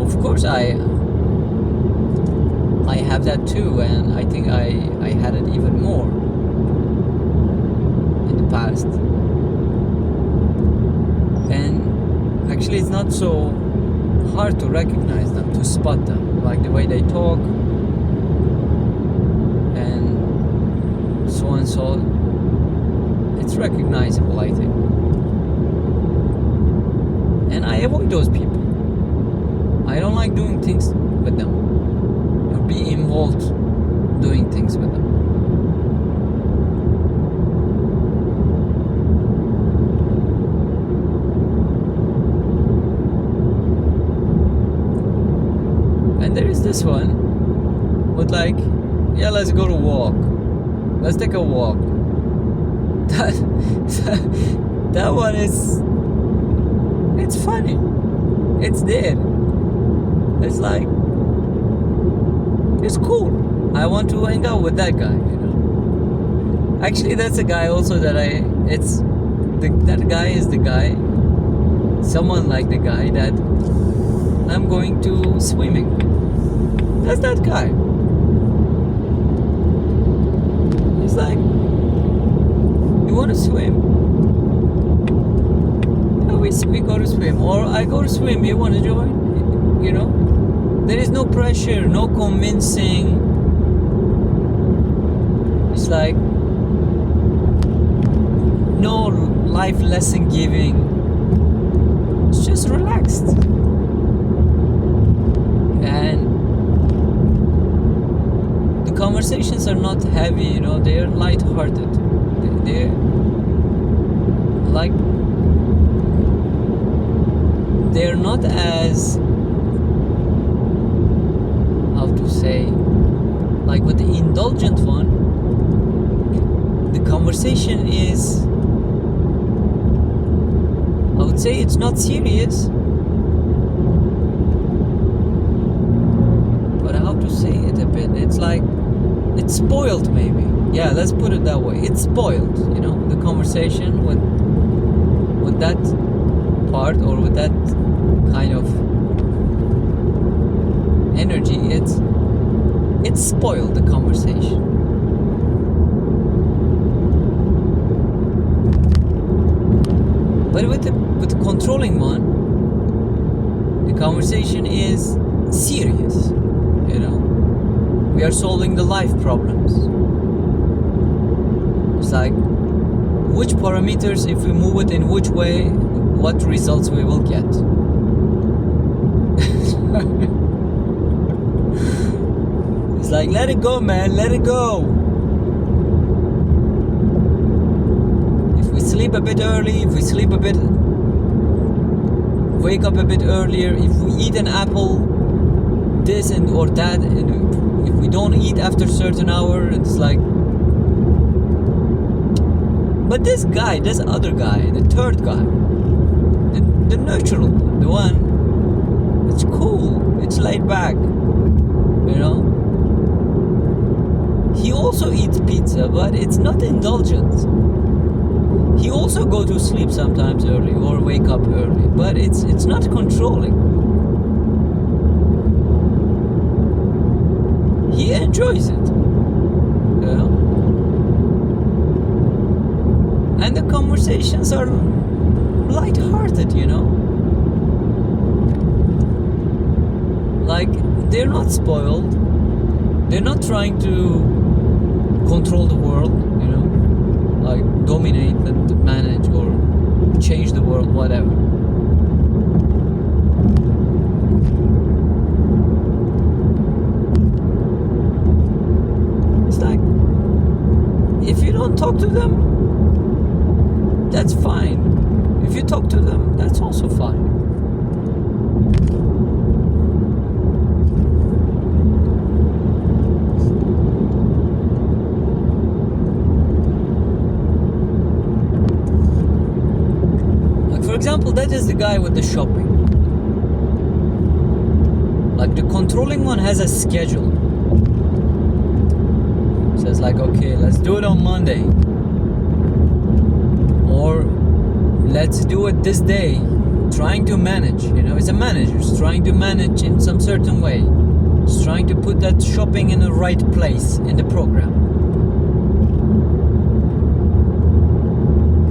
Of course, I have that too, and I think I had it even more in the past. And actually, it's not so hard to recognize them, to spot them, like the way they talk and so on. So it's recognizable, I think. And I avoid those people. I don't like doing things with them or be involved doing things with them. And there is this one with like, yeah, let's go to walk. Let's take a walk. That one is, it's funny. It's there. It's like, it's cool. I want to hang out with that guy, you know. Actually, that's a guy also that that guy is the guy, someone like the guy that I'm going to swimming with. That's that guy. He's like, you want to swim? Yeah, we go to swim, or I go to swim. You want to join? You know, there is no pressure, no convincing. It's like no life lesson giving. It's just relaxed. And the conversations are not heavy, you know, they're light-hearted. They're like, they're not as, how to say, like with the indulgent one, the conversation is, I would say it's not serious, but how to say it a bit, it's like, it's spoiled maybe. Yeah, let's put it that way. It's spoiled, you know, the conversation with that part or with that kind of energy. It's spoiled, the conversation. But with the controlling one, the conversation is serious, you know. We are solving the life problems. It's like, which parameters, if we move it in which way, what results we will get. It's like, let it go, man, let it go. If we sleep a bit early, if we sleep a bit, wake up a bit earlier, if we eat an apple, this and or that, and if we don't eat after a certain hour, it's like. But this guy, this other guy, the third guy, the neutral, the one, it's cool, it's laid back, you know. He also eats pizza, but it's not indulgent. He also go to sleep sometimes early or wake up early, but it's not controlling. enjoys it. You know? And the conversations are light-hearted, you know? Like, they're not spoiled. They're not trying to control the world, you know? Like, dominate and manage or change the world, whatever. It's like, if you don't talk to them, that's fine. If you talk to them, that's also fine. Like, for example, that is the guy with the shopping. Like, the controlling one has a schedule. Says like, okay, let's do it on Monday. Or let's do it this day. Trying to manage, you know, it's a manager. It's trying to manage in some certain way. It's trying to put that shopping in the right place in the program.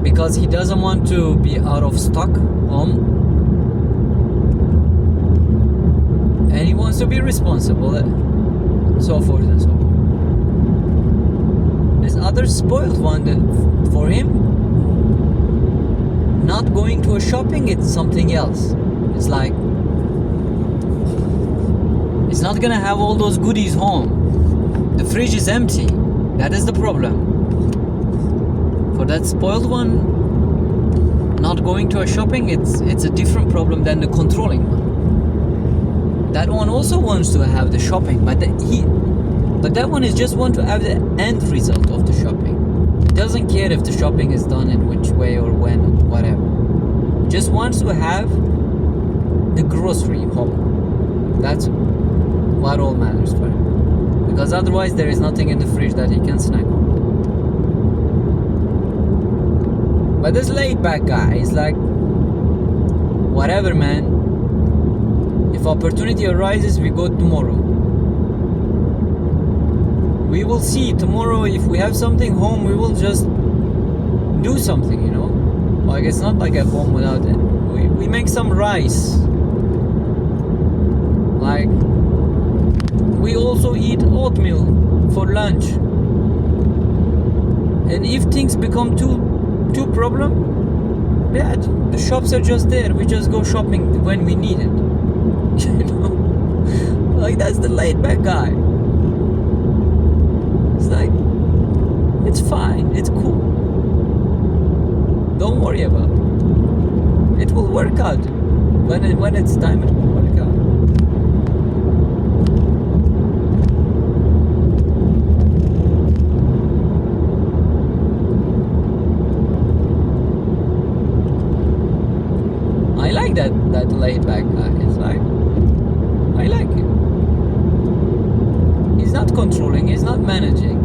Because he doesn't want to be out of stock home. And he wants to be responsible. So forth and so on. This other spoiled one that for him, not going to a shopping, it's something else. It's like, it's not gonna have all those goodies home. The fridge is empty. That is the problem. For that spoiled one, not going to a shopping, it's a different problem than the controlling one. That one also wants to have the shopping, but that one is just want to have the end result of the shopping. Doesn't care if the shopping is done in which way or when, whatever. Just wants to have the grocery home. That's what all matters for him. Because otherwise there is nothing in the fridge that he can snack on. But this laid back guy is like, whatever, man. If opportunity arises, we go tomorrow. We will see tomorrow if we have something home, we will just do something, you know? Like, it's not like a home without it. We make some rice. Like, we also eat oatmeal for lunch. And if things become too problem, yeah, the shops are just there. We just go shopping when we need it. You know? Like, that's the laid back guy. It's like, it's fine, it's cool. Don't worry about it. It will work out. When it's time, it will work out. I like that laid back guy. It's like, I like him. He's not controlling, he's not managing.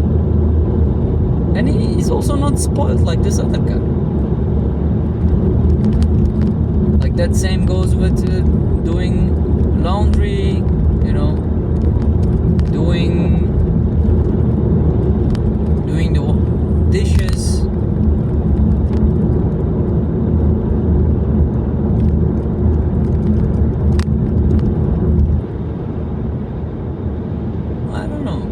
And he's also not spoiled like this other guy. Like, that same goes with doing laundry, you know, doing the dishes. I don't know.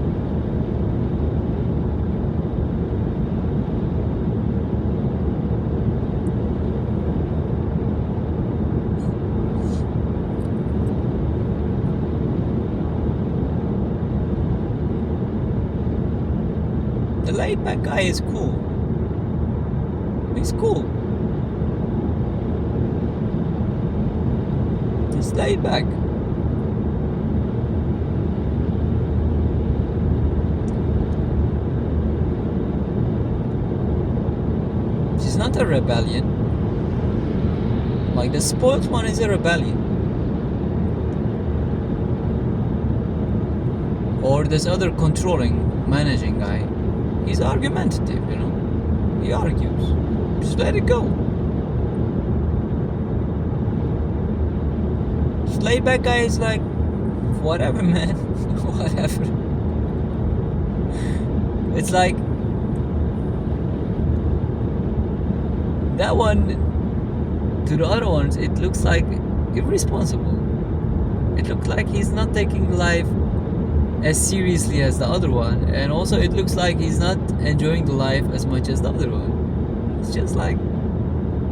The laid back guy is cool. He's cool. He's laid back. She's not a rebellion. Like, the spoiled one is a rebellion. Or this other controlling, managing guy. He's argumentative, you know. He argues. Just let it go. This laid back guy is like, whatever, man. Whatever. It's like that one to the other ones, it looks like irresponsible. It looks like he's not taking life as seriously as the other one, and also it looks like he's not enjoying the life as much as the other one. It's just like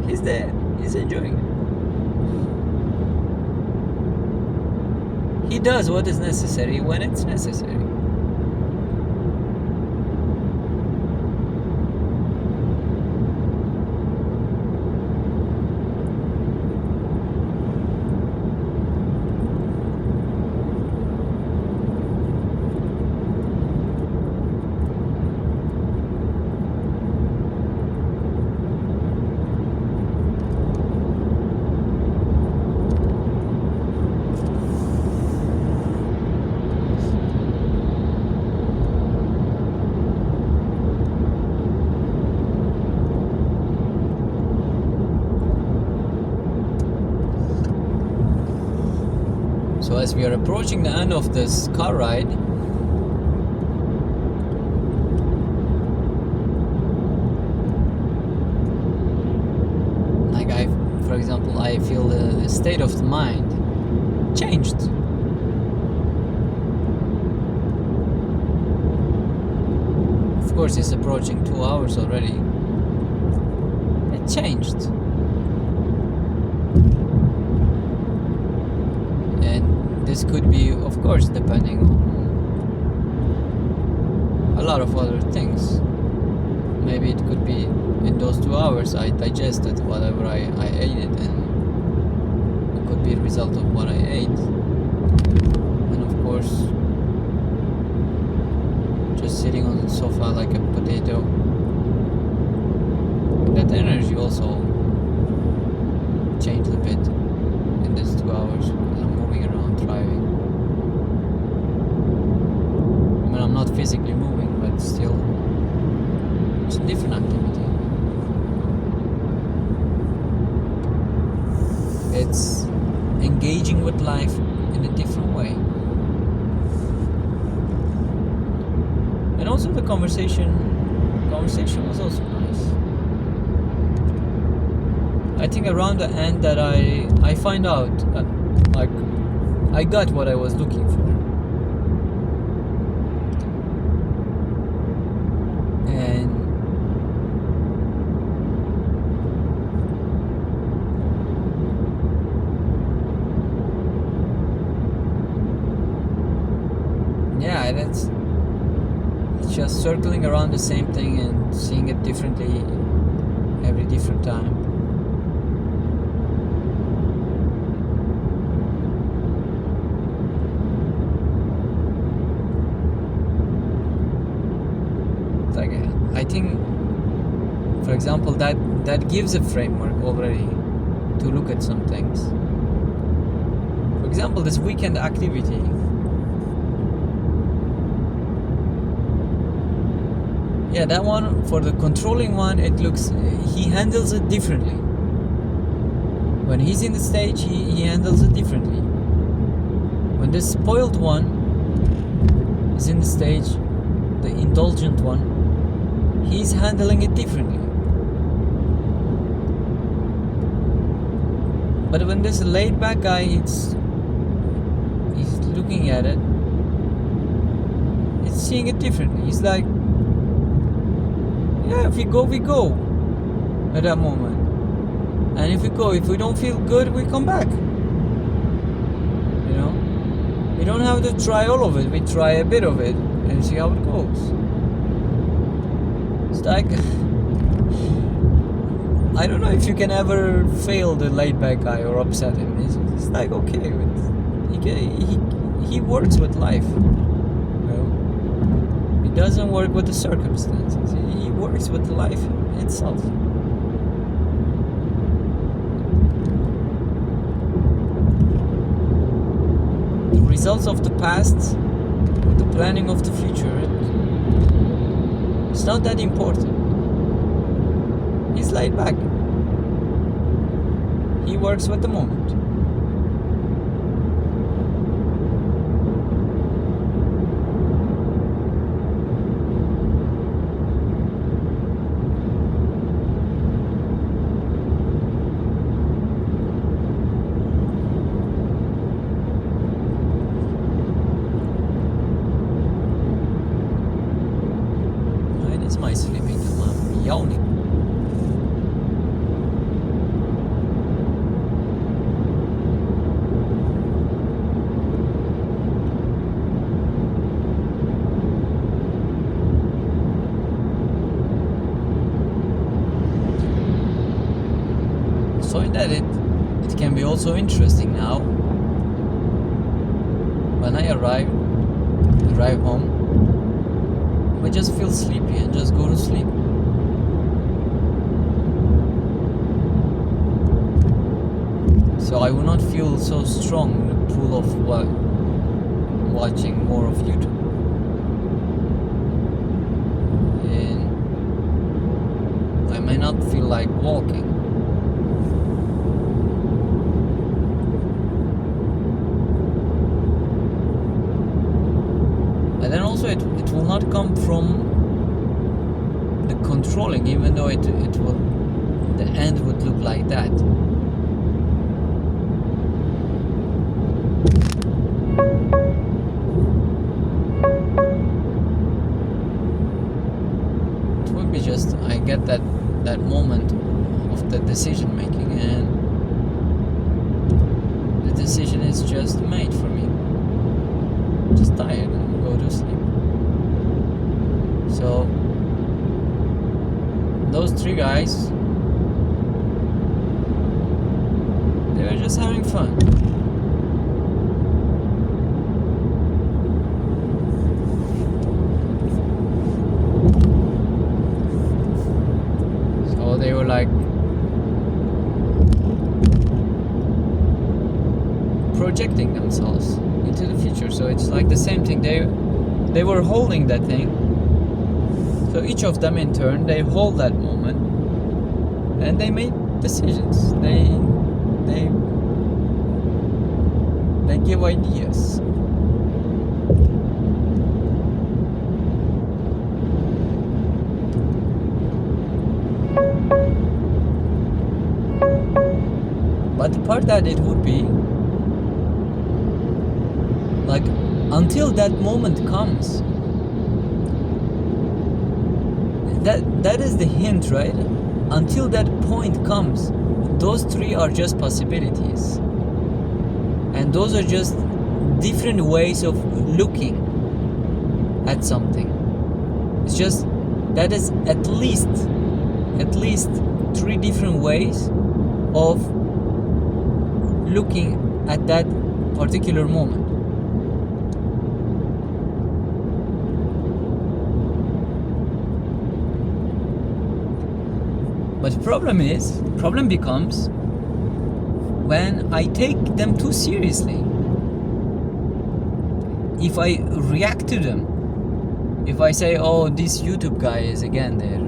he's there, he's enjoying it. He does what is necessary when it's necessary. So as we are approaching the end of this car ride, like for example, I feel the state of the mind changed. Of course, it's approaching 2 hours already. It changed. This could be, of course, depending on a lot of other things. Maybe it could be in those 2 hours I digested whatever I ate it, and it could be a result of what I ate. And of course, just sitting on the sofa like a potato, that energy also changed a bit in these 2 hours because I'm moving around, driving. I mean, I'm not physically moving, but still, it's a different activity. It's engaging with life in a different way. And also the conversation was also nice. I think around the end that I find out that, like, I got what I was looking for. And yeah, it's just circling around the same thing and seeing it differently every different time. I think, for example, that gives a framework already to look at some things. For example, this weekend activity. Yeah, that one, for the controlling one, it looks, he handles it differently. When he's in the stage, he handles it differently. When the spoiled one is in the stage, the indulgent one, he's handling it differently. But when there's a laid back guy, he's looking at it, he's seeing it differently. He's like, yeah, if we go, we go at that moment. And if we don't feel good, we come back. You know? We don't have to try all of it. We try a bit of it and see how it goes. It's like, I don't know if you can ever fail the laid back guy or upset him. It's like, okay, he works with life. You know? He doesn't work with the circumstances. He works with life itself. The results of the past, the planning of the future, it's not that important. He's laid back. He works with the moment. yawning. So in that it can be also interesting now. When I arrive home, I just feel sleepy and just go to sleep. So I will not feel so strong the pull of watching more of YouTube. And I may not feel like walking. And then also it will not come from the controlling, even though it will, the end would look like that. It would be just, I get that moment of the decision making, and the decision is just made for me. I'm just tired and go to sleep. So those three guys, they were just having fun. So they were like projecting themselves into the future. So it's like the same thing. They were holding that thing. So each of them in turn, they hold that moment, and they made decisions. They give ideas. But the part that it would be like, until that moment comes, that is the hint, right? Until that point comes, those three are just possibilities, and those are just different ways of looking at something. It's just that is at least three different ways of looking at that particular moment. But the problem becomes when I take them too seriously. If I react to them, if I say, oh, this YouTube guy is again there,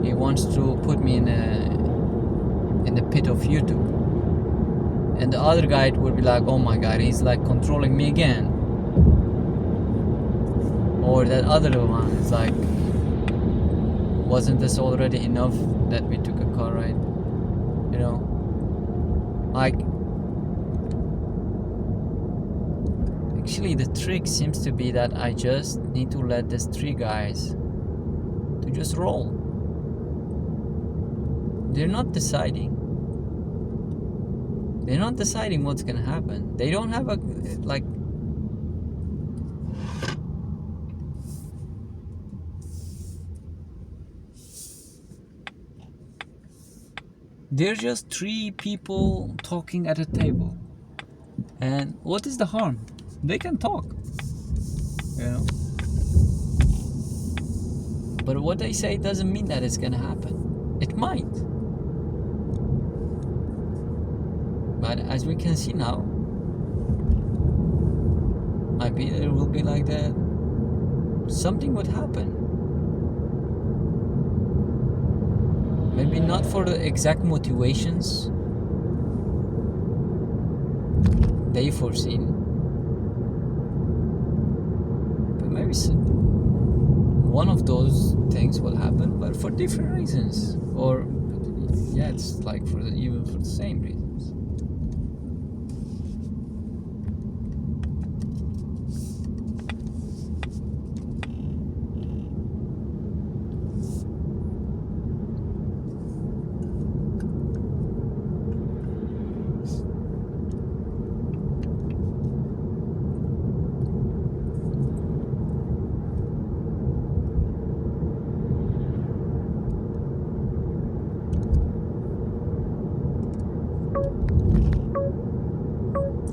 he wants to put me in the pit of YouTube, and the other guy would be like, oh my god, he's like controlling me again. Or that other one is like, wasn't this already enough that we took a car ride? You know, like, actually the trick seems to be that I just need to let these three guys to just roll. They're not deciding what's gonna happen. They don't have a, like, they're just three people talking at a table. And what is the harm? They can talk, you know. But what they say doesn't mean that it's gonna happen. It might. But as we can see now, maybe there will be like that. Something would happen. Maybe not for the exact motivations they foreseen, but maybe one of those things will happen, but for different reasons. Or yeah, it's like even for the same reasons.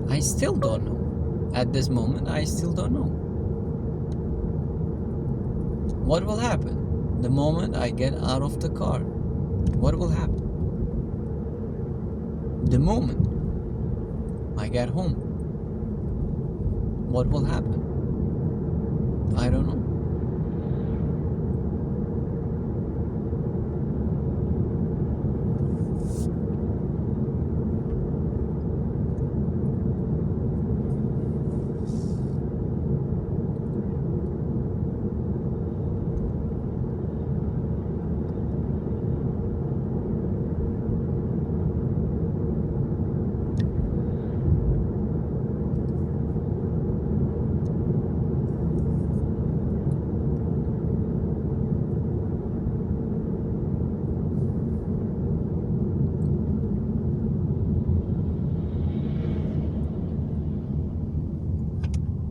I still don't know. At this moment, I still don't know. What will happen the moment I get out of the car? What will happen? The moment I get home, what will happen? I don't know.